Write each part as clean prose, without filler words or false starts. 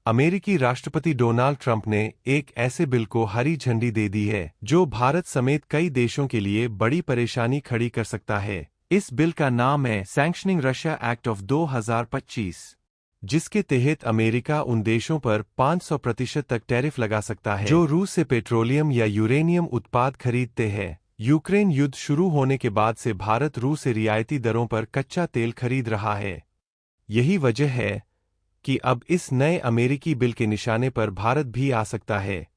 अमेरिकी राष्ट्रपति Donald Trump ने एक ऐसे बिल को हरी झंडी दे दी है जो भारत समेत कई देशों के लिए बड़ी परेशानी खड़ी कर सकता है। इस बिल का नाम है सैंक्शनिंग रशिया एक्ट ऑफ 2025, जिसके तहत अमेरिका उन देशों पर 500% तक टैरिफ लगा सकता है जो रूस से पेट्रोलियम या यूरेनियम उत्पाद खरीदते हैं। यूक्रेन युद्ध शुरू होने के बाद से भारत रूस से रियायती दरों पर कच्चा तेल खरीद रहा है। यही वजह है कि अब इस नए अमेरिकी बिल के निशाने पर भारत भी आ सकता है।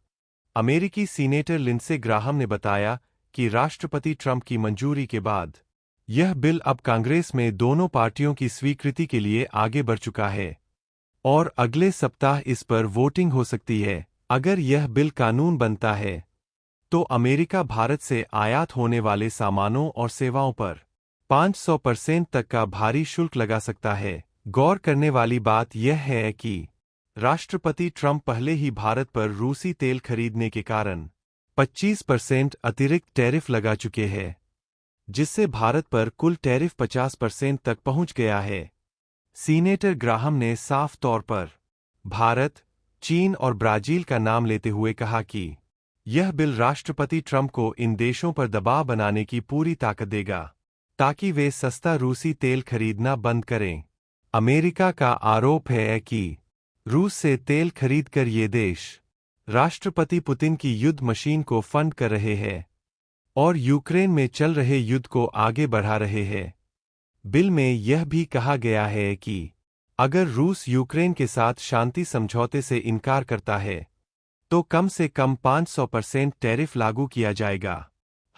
अमेरिकी सीनेटर लिंडसे ग्राहम ने बताया कि राष्ट्रपति ट्रंप की मंजूरी के बाद यह बिल अब कांग्रेस में दोनों पार्टियों की स्वीकृति के लिए आगे बढ़ चुका है और अगले सप्ताह इस पर वोटिंग हो सकती है। अगर यह बिल कानून बनता है तो अमेरिका भारत से आयात होने वाले सामानों और सेवाओं पर 500% तक का भारी शुल्क लगा सकता है। गौर करने वाली बात यह है कि राष्ट्रपति ट्रंप पहले ही भारत पर रूसी तेल खरीदने के कारण 25% अतिरिक्त टैरिफ लगा चुके हैं, जिससे भारत पर कुल टैरिफ 50% तक पहुंच गया है। सीनेटर ग्राहम ने साफ तौर पर भारत, चीन और ब्राजील का नाम लेते हुए कहा कि यह बिल राष्ट्रपति ट्रंप को इन देशों पर दबाव बनाने की पूरी ताकत देगा ताकि वे सस्ता रूसी तेल खरीदना बंद करें। अमेरिका का आरोप है कि रूस से तेल खरीदकर ये देश राष्ट्रपति पुतिन की युद्ध मशीन को फंड कर रहे हैं और यूक्रेन में चल रहे युद्ध को आगे बढ़ा रहे हैं। बिल में यह भी कहा गया है कि अगर रूस यूक्रेन के साथ शांति समझौते से इनकार करता है तो कम से कम 500% टैरिफ लागू किया जाएगा।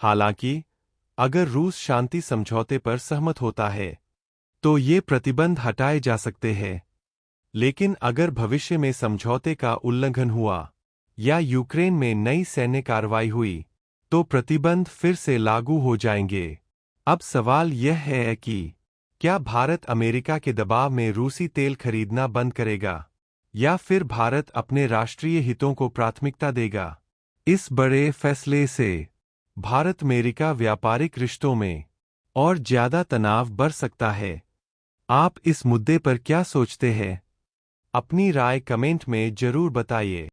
हालांकि अगर रूस शांति समझौते पर सहमत होता है तो ये प्रतिबंध हटाए जा सकते हैं, लेकिन अगर भविष्य में समझौते का उल्लंघन हुआ या यूक्रेन में नई सैन्य कार्रवाई हुई तो प्रतिबंध फिर से लागू हो जाएंगे। अब सवाल यह है कि क्या भारत अमेरिका के दबाव में रूसी तेल खरीदना बंद करेगा या फिर भारत अपने राष्ट्रीय हितों को प्राथमिकता देगा। इस बड़े फैसले से भारत अमेरिका व्यापारिक रिश्तों में और ज्यादा तनाव बढ़ सकता है। आप इस मुद्दे पर क्या सोचते हैं? अपनी राय कमेंट में जरूर बताइए।